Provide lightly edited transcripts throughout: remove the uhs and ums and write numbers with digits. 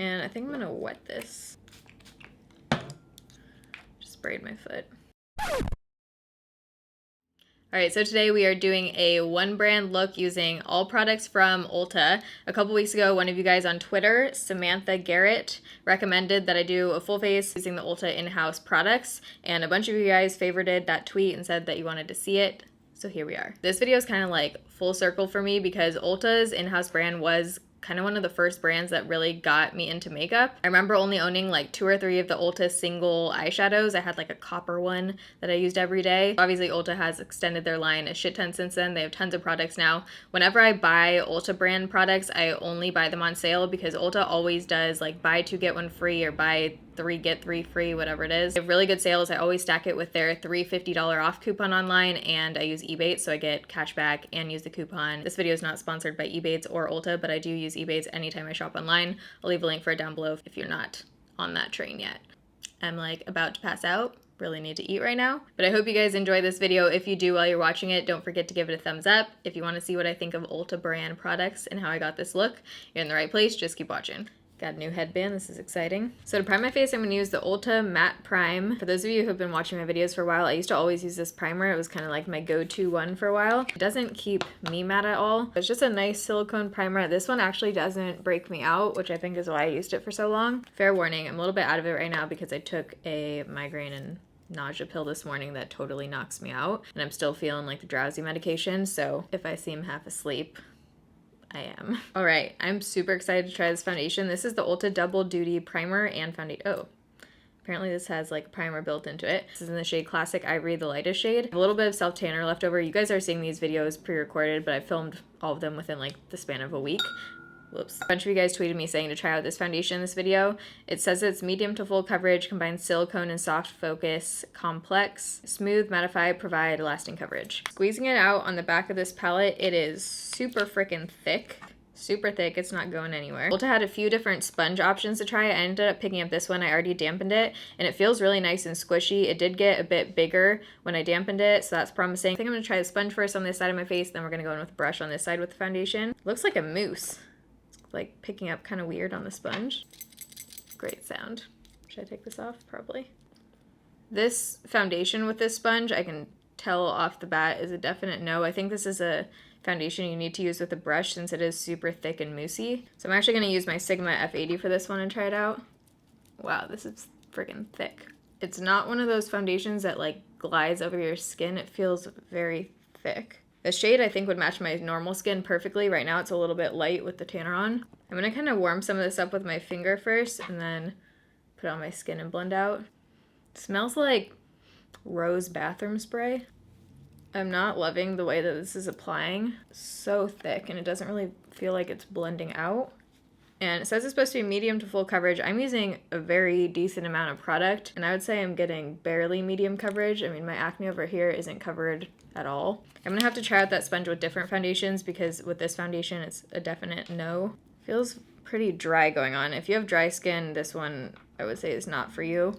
And I think I'm gonna wet this. Just sprayed my foot. Alright, so today we are doing a one brand look using all products from ULTA. A couple weeks ago, one of you guys on Twitter, Samantha Garrett, recommended that I do a full face using the ULTA in-house products, and a bunch of you guys favorited that tweet and said that you wanted to see it. So here we are. This video is kind of like full circle for me because ULTA's in-house brand was kind of one of the first brands that really got me into makeup. I remember only owning like 2 or 3 of the ULTA single eyeshadows. I had like a copper one that I used every day. Obviously ULTA has extended their line a shit ton since then. They have tons of products now. Whenever I buy ULTA brand products, I only buy them on sale because ULTA always does like buy 2 get 1 free or buy 3 get 3 free, whatever it is. They have really good sales. I always stack it with their $350 off coupon online, and I use Ebates, so I get cash back and use the coupon. This video is not sponsored by Ebates or ULTA, but I do use Ebates anytime I shop online. I'll leave a link for it down below if you're not on that train yet. I'm like about to pass out. Really need to eat right now. But I hope you guys enjoy this video. If you do while you're watching it, don't forget to give it a thumbs up. If you want to see what I think of ULTA brand products and how I got this look, you're in the right place. Just keep watching. Got a new headband, this is exciting. So to prime my face, I'm going to use the ULTA Matte Prime. For those of you who have been watching my videos for a while, I used to always use this primer. It was kind of like my go-to one for a while. It doesn't keep me matte at all. It's just a nice silicone primer. This one actually doesn't break me out, which I think is why I used it for so long. Fair warning, I'm a little bit out of it right now because I took a migraine and nausea pill this morning that totally knocks me out. And I'm still feeling like the drowsy medication, so if I seem half asleep, I am. All right, I'm super excited to try this foundation. This is the ULTA Double Duty Primer and Foundation. Oh, apparently this has like a primer built into it. This is in the shade Classic Ivory, the lightest shade. A little bit of self-tanner left over. You guys are seeing these videos pre-recorded, but I filmed all of them within like the span of a week. Whoops. A bunch of you guys tweeted me saying to try out this foundation in this video. It says it's medium to full coverage, combines silicone and soft focus, complex, smooth, mattify, provide lasting coverage. Squeezing it out on the back of this palette, it is super freaking thick. Super thick, it's not going anywhere. ULTA had a few different sponge options to try. I ended up picking up this one. I already dampened it, and it feels really nice and squishy. It did get a bit bigger when I dampened it, so that's promising. I think I'm gonna try the sponge first on this side of my face, then we're gonna go in with a brush on this side with the foundation. Looks like a mousse. Like picking up kind of weird on the sponge. Great sound. Should I take this off? Probably. This foundation with this sponge, I can tell off the bat, is a definite no. I think this is a foundation you need to use with a brush since it is super thick and moussey. So I'm actually going to use my Sigma F80 for this one and try it out. Wow, this is freaking thick. It's not one of those foundations that like glides over your skin. It feels very thick. The shade I think would match my normal skin perfectly. Right now it's a little bit light with the tanner on. I'm going to kind of warm some of this up with my finger first and then put it on my skin and blend out. It smells like rose bathroom spray. I'm not loving the way that this is applying. So thick and it doesn't really feel like it's blending out. And it says it's supposed to be medium to full coverage. I'm using a very decent amount of product, and I would say I'm getting barely medium coverage. I mean, my acne over here isn't covered at all. I'm gonna have to try out that sponge with different foundations because with this foundation, it's a definite no. Feels pretty dry going on. If you have dry skin, this one I would say is not for you.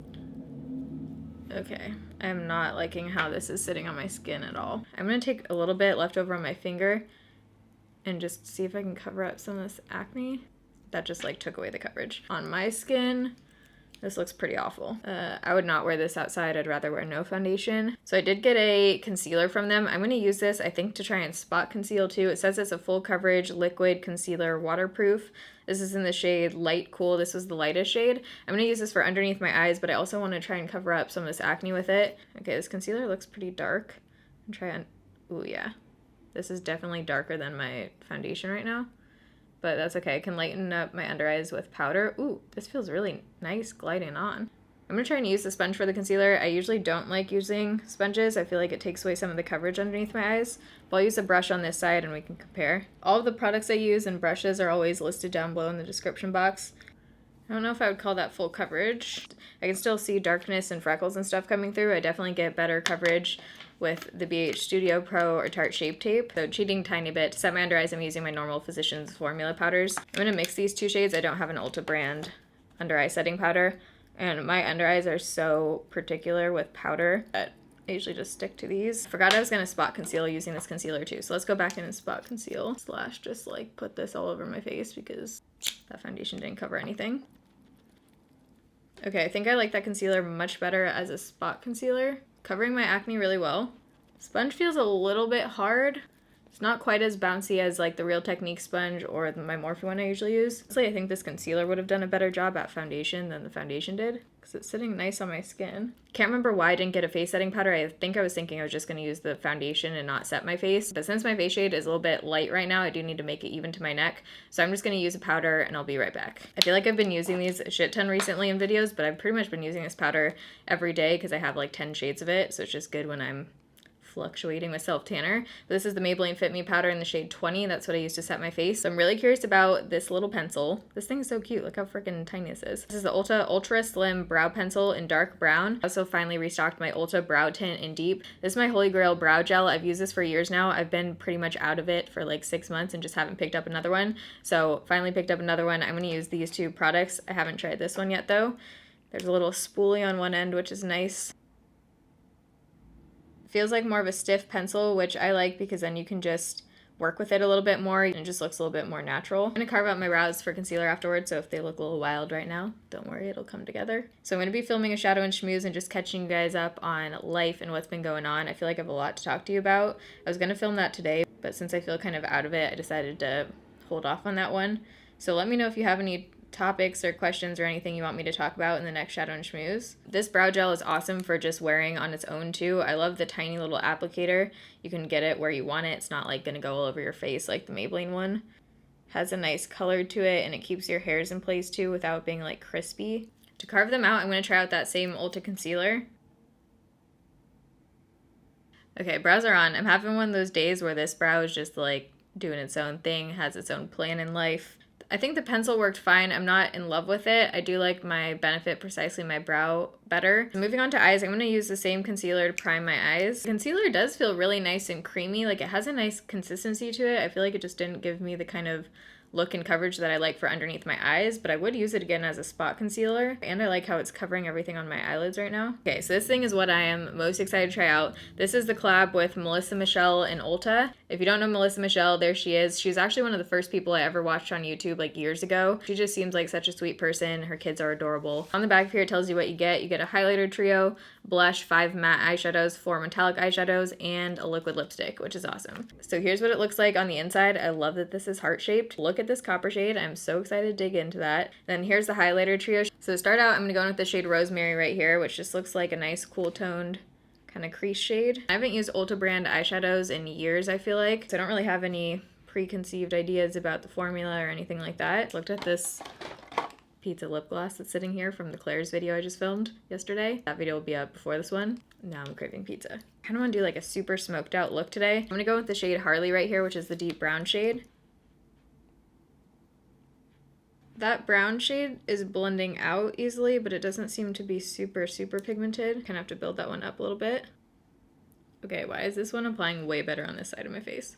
Okay, I'm not liking how this is sitting on my skin at all. I'm gonna take a little bit left over on my finger and just see if I can cover up some of this acne. That just like took away the coverage. On my skin, this looks pretty awful. I would not wear this outside. I'd rather wear no foundation. So I did get a concealer from them. I'm gonna use this, I think, to try and spot conceal too. It says it's a full coverage liquid concealer waterproof. This is in the shade Light Cool. This was the lightest shade. I'm gonna use this for underneath my eyes, but I also wanna try and cover up some of this acne with it. Okay, this concealer looks pretty dark. I'm trying, ooh yeah. This is definitely darker than my foundation right now. But that's okay. I can lighten up my under eyes with powder. Ooh, this feels really nice gliding on. I'm gonna try and use the sponge for the concealer. I usually don't like using sponges. I feel like it takes away some of the coverage underneath my eyes. But I'll use a brush on this side and we can compare. All of the products I use and brushes are always listed down below in the description box. I don't know if I would call that full coverage. I can still see darkness and freckles and stuff coming through. I definitely get better coverage with the BH Studio Pro or Tarte Shape Tape. So cheating tiny bit. To set my under eyes, I'm using my normal Physicians Formula powders. I'm gonna mix these 2 shades. I don't have an ULTA brand under eye setting powder. And my under eyes are so particular with powder that I usually just stick to these. Forgot I was gonna spot conceal using this concealer too. So let's go back in and spot conceal / just like put this all over my face because That foundation didn't cover anything. Okay, I think I like that concealer much better as a spot concealer. Covering my acne really well. Sponge feels a little bit hard. It's not quite as bouncy as like the Real Technique sponge or my Morphe one I usually use. Honestly, I think this concealer would have done a better job at foundation than the foundation did because it's sitting nice on my skin. Can't remember why I didn't get a face setting powder. I think I was thinking I was just going to use the foundation and not set my face. But since my face shade is a little bit light right now, I do need to make it even to my neck. So I'm just going to use a powder and I'll be right back. I feel like I've been using these a shit ton recently in videos, but I've pretty much been using this powder every day because I have like 10 shades of it. So it's just good when I'm fluctuating with self tanner. This is the Maybelline Fit Me powder in the shade 20. That's what I use to set my face. So I'm really curious about this little pencil. This thing is so cute. Look how freaking tiny this is. This is the Ulta Ultra Slim Brow Pencil in dark brown. I also finally restocked my Ulta Brow Tint in deep. This is my holy grail brow gel. I've used this for years now. I've been pretty much out of it for like 6 months and just haven't picked up another one. So finally picked up another one. I'm going to use these two products. I haven't tried this one yet though. There's a little spoolie on one end, which is nice. Feels like more of a stiff pencil, which I like because then you can just work with it a little bit more and it just looks a little bit more natural. I'm gonna carve out my brows for concealer afterwards, so if they look a little wild right now, don't worry, it'll come together. So I'm gonna be filming a shadow and schmooze and just catching you guys up on life and what's been going on. I feel like I have a lot to talk to you about. I was gonna film that today, but since I feel kind of out of it, I decided to hold off on that one. So let me know if you have any topics or questions or anything you want me to talk about in the next shadow and schmooze. This brow gel is awesome for just wearing on its own too. I love the tiny little applicator. You can get it where you want it. It's not like gonna go all over your face like the Maybelline one. Has a nice color to it and it keeps your hairs in place too without being like crispy. To carve them out, I'm gonna try out that same Ulta concealer. Okay, brows are on. I'm having one of those days where this brow is just like doing its own thing, has its own plan in life. I think the pencil worked fine. I'm not in love with it. I do like my Benefit Precisely My Brow better. Moving on to eyes, I'm going to use the same concealer to prime my eyes. The concealer does feel really nice and creamy. Like it has a nice consistency to it. I feel like it just didn't give me the kind of look and coverage that I like for underneath my eyes, but I would use it again as a spot concealer, and I like how it's covering everything on my eyelids right now. Okay, so this thing is what I am most excited to try out. This is the collab with Melisa Michelle and Ulta. If you don't know Melisa Michelle, there she is. She was actually one of the first people I ever watched on YouTube like years ago. She just seems like such a sweet person. Her kids are adorable. On the back of here, it tells you what you get. You get a highlighter trio, blush, 5 matte eyeshadows, 4 metallic eyeshadows, and a liquid lipstick, which is awesome. So here's what it looks like on the inside. I love that this is heart-shaped. Look at this copper shade. I'm so excited to dig into that. Then here's the highlighter trio. So to start out, I'm going to go in with the shade Rosemary right here, which just looks like a nice cool toned kind of crease shade. I haven't used Ulta brand eyeshadows in years, I feel like, so I don't really have any preconceived ideas about the formula or anything like that. Looked at this pizza lip gloss that's sitting here from the Claire's video I just filmed yesterday. That video will be up before this one. Now I'm craving pizza. I kind of want to do like a super smoked out look today. I'm going to go with the shade Harley right here, which is the deep brown shade. That brown shade is blending out easily, but it doesn't seem to be super pigmented. Kind of have to build that one up a little bit. Okay, why is this one applying way better on this side of my face?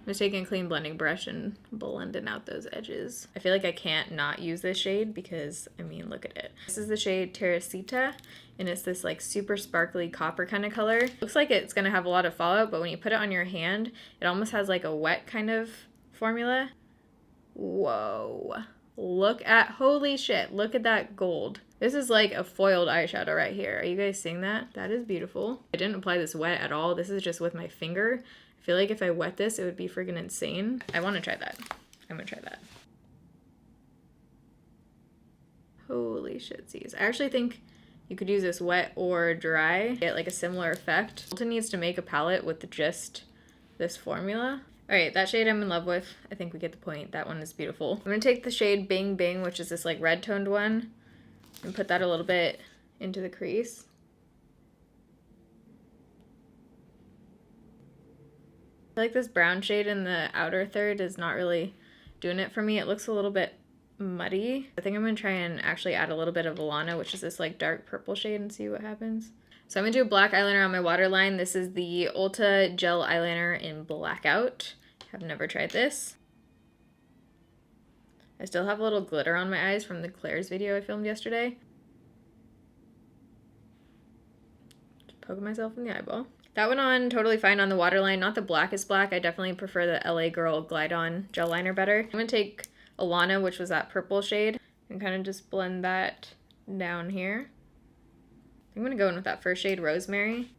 I'm just taking a clean blending brush and blending out those edges. I feel like I can't not use this shade because, I mean, look at it. This is the shade Teresita, and it's this like super sparkly copper kind of color. Looks like it's gonna have a lot of fallout, but when you put it on your hand, it almost has like a wet kind of formula. Whoa. Look at, holy shit, look at that gold. This is like a foiled eyeshadow right here. Are you guys seeing that? That is beautiful. I didn't apply this wet at all. This is just with my finger. I feel like if I wet this, it would be friggin' insane. I want to try that. I'm gonna try that. Holy shitsies. I actually think you could use this wet or dry, get like a similar effect. Ulta needs to make a palette with just this formula. All right, that shade I'm in love with. I think we get the point. That one is beautiful. I'm gonna take the shade Bing Bing, which is this like red toned one, and put that a little bit into the crease. I feel like this brown shade in the outer third is not really doing it for me. It looks a little bit muddy. I think I'm gonna try and actually add a little bit of Alana, which is this like dark purple shade, and see what happens. So I'm gonna do a black eyeliner on my waterline. This is the Ulta Gel Eyeliner in Blackout. I've never tried this. I still have a little glitter on my eyes from the Claire's video I filmed yesterday. Just poking myself in the eyeball. That went on totally fine on the waterline. Not the blackest black. I definitely prefer the LA Girl Glide On Gel Liner better. I'm gonna take Alana, which was that purple shade, and kind of just blend that down here. I'm gonna go in with that first shade, Rosemary.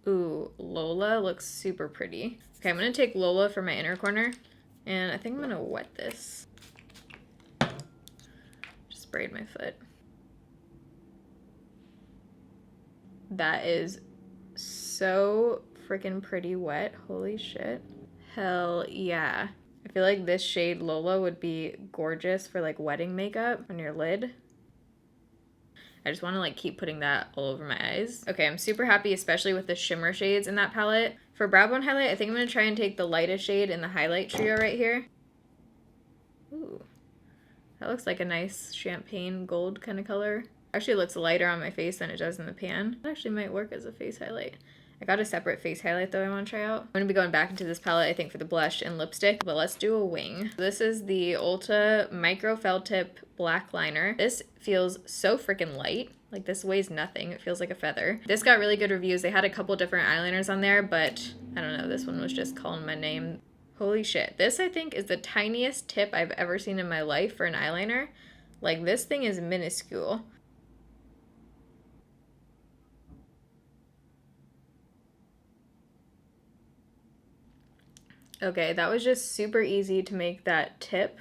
Ooh, Lola looks super pretty. Okay, I'm gonna take Lola for my inner corner, and I think I'm gonna wet this. Just sprayed my foot. That is so freaking pretty wet. Holy shit. Hell yeah. I feel like this shade Lola would be gorgeous for like wedding makeup on your lid. I just want to like keep putting that all over my eyes. Okay, I'm super happy, especially with the shimmer shades in that palette. For brow bone highlight, I think I'm going to try and take the lightest shade in the highlight trio right here. Ooh, that looks like a nice champagne gold kind of color. Actually looks lighter on my face than it does in the pan. That actually might work as a face highlight. I got a separate face highlight though I want to try out. I'm going to be going back into this palette I think for the blush and lipstick, but let's do a wing. This is the Ulta Micro Felt Tip Black Liner. This feels so freaking light. Like this weighs nothing. It feels like a feather. This got really good reviews. They had a couple different eyeliners on there, but I don't know. This one was just calling my name. Holy shit. This I think is the tiniest tip I've ever seen in my life for an eyeliner. Like this thing is minuscule. Okay, that was just super easy to make that tip.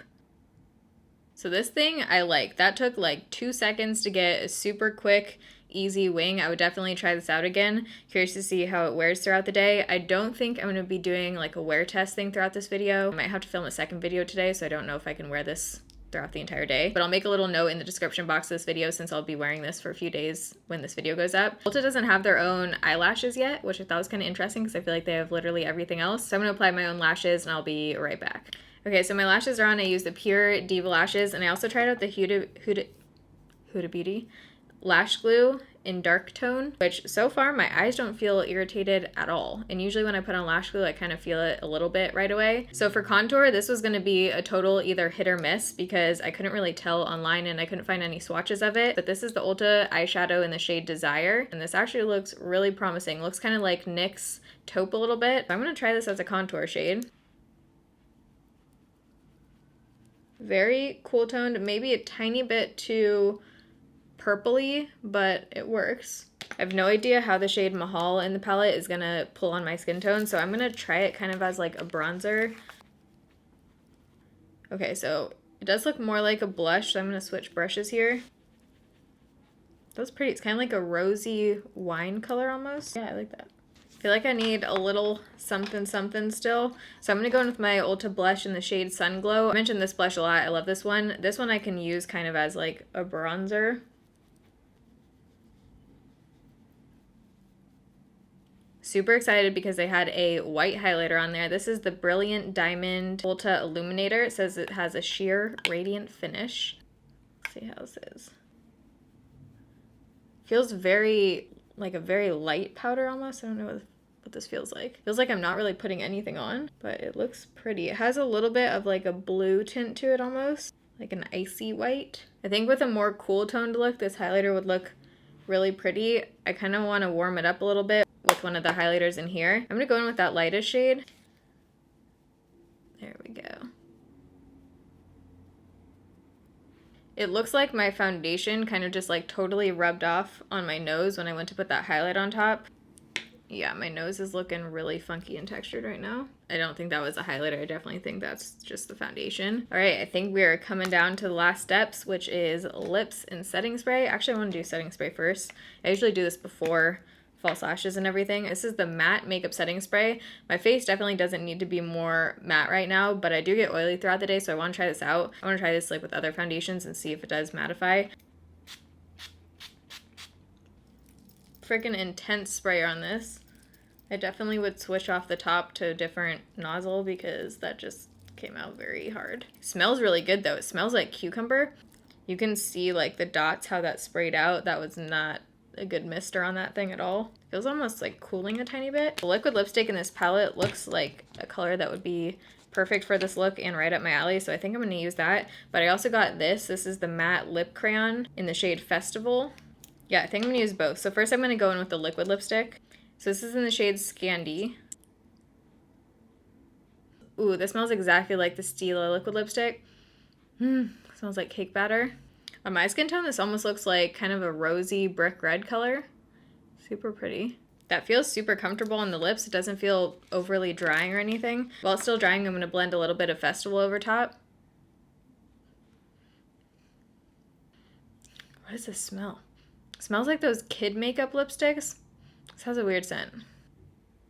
So this thing I like. That took like 2 seconds to get a super quick, easy wing. I would definitely try this out again. Curious to see how it wears throughout the day. I don't think I'm going to be doing like a wear test thing throughout this video. I might have to film a second video today, so I don't know if I can wear this throughout the entire day. But I'll make a little note in the description box of this video since I'll be wearing this for a few days when this video goes up. Ulta doesn't have their own eyelashes yet, which I thought was kind of interesting because I feel like they have literally everything else. So I'm going to apply my own lashes and I'll be right back. Okay, so my lashes are on. I use the Pure Diva lashes, and I also tried out the Huda Beauty lash glue in dark tone, which so far my eyes don't feel irritated at all. And usually when I put on lash glue, I kind of feel it a little bit right away. So for contour, this was going to be a total either hit or miss because I couldn't really tell online and I couldn't find any swatches of it. But this is the Ulta eyeshadow in the shade Desire, and this actually looks really promising. Looks kind of like NYX taupe a little bit. I'm going to try this as a contour shade. Very cool toned, maybe a tiny bit too purpley, but it works. I have no idea how the shade Mahal in the palette is gonna pull on my skin tone, so I'm gonna try it kind of as like a bronzer. Okay, so it does look more like a blush, so I'm gonna switch brushes here. That's pretty. It's kind of like a rosy wine color almost. Yeah, I like that. I feel like I need a little something something still. So I'm going to go in with my Ulta blush in the shade Sun Glow. I mentioned this blush a lot. I love this one. This one I can use kind of as like a bronzer. Super excited because they had a white highlighter on there. This is the Brilliant Diamond Ulta Illuminator. It says it has a sheer radiant finish. Let's see how this is. Feels very, like a very light powder almost. I don't know what this feels like. Feels like I'm not really putting anything on, but it looks pretty. It has a little bit of like a blue tint to it almost, like an icy white. I think with a more cool toned look, this highlighter would look really pretty. I kind of want to warm it up a little bit with one of the highlighters in here. I'm going to go in with that lightest shade. There we go. It looks like my foundation kind of just like totally rubbed off on my nose when I went to put that highlight on top. Yeah, my nose is looking really funky and textured right now. I don't think that was a highlighter. I definitely think that's just the foundation. All right, I think we are coming down to the last steps, which is lips and setting spray. Actually, I want to do setting spray first. I usually do this before false lashes and everything. This is the matte makeup setting spray. My face definitely doesn't need to be more matte right now, but I do get oily throughout the day, so I want to try this out. I want to try this like with other foundations and see if it does mattify. Freaking intense sprayer on this. I definitely would switch off the top to a different nozzle because that just came out very hard. It smells really good though. It smells like cucumber. You can see like the dots, how that sprayed out. That was not a good mister on that thing at all. Feels almost like cooling a tiny bit. The liquid lipstick in this palette looks like a color that would be perfect for this look and right up my alley, so I think I'm going to use that. But I also got this. This is the matte lip crayon in the shade Festival. Yeah, I think I'm going to use both. So first I'm going to go in with the liquid lipstick. So this is in the shade Scandi. Ooh, this smells exactly like the Stila liquid lipstick. Smells like cake batter. On my skin tone, this almost looks like kind of a rosy brick red color. Super pretty. That feels super comfortable on the lips. It doesn't feel overly drying or anything. While it's still drying, I'm going to blend a little bit of Festival over top. What does this smell? It smells like those kid makeup lipsticks. This has a weird scent.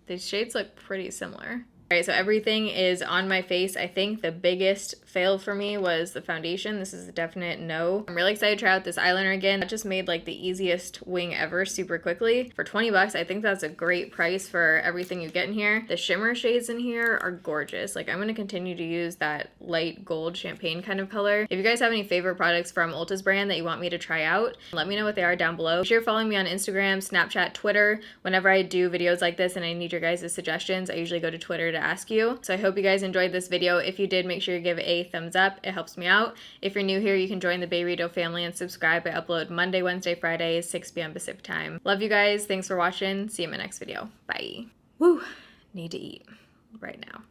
These shades look pretty similar. All right, so everything is on my face. I think the biggest fail for me was the foundation. This is a definite no. I'm really excited to try out this eyeliner again. That just made like the easiest wing ever super quickly. For 20 bucks, I think that's a great price for everything you get in here. The shimmer shades in here are gorgeous. Like I'm gonna continue to use that light gold champagne kind of color. If you guys have any favorite products from Ulta's brand that you want me to try out, let me know what they are down below. Be sure following me on Instagram, Snapchat, Twitter. Whenever I do videos like this and I need your guys' suggestions, I usually go to Twitter to ask you. So I hope you guys enjoyed this video. If you did, make sure you give it a thumbs up. It helps me out. If you're new here, you can join the Bayrito family and subscribe. I upload Monday, Wednesday, Friday, 6 p.m. Pacific time. Love you guys. Thanks for watching. See you in my next video. Bye. Woo! Need to eat right now.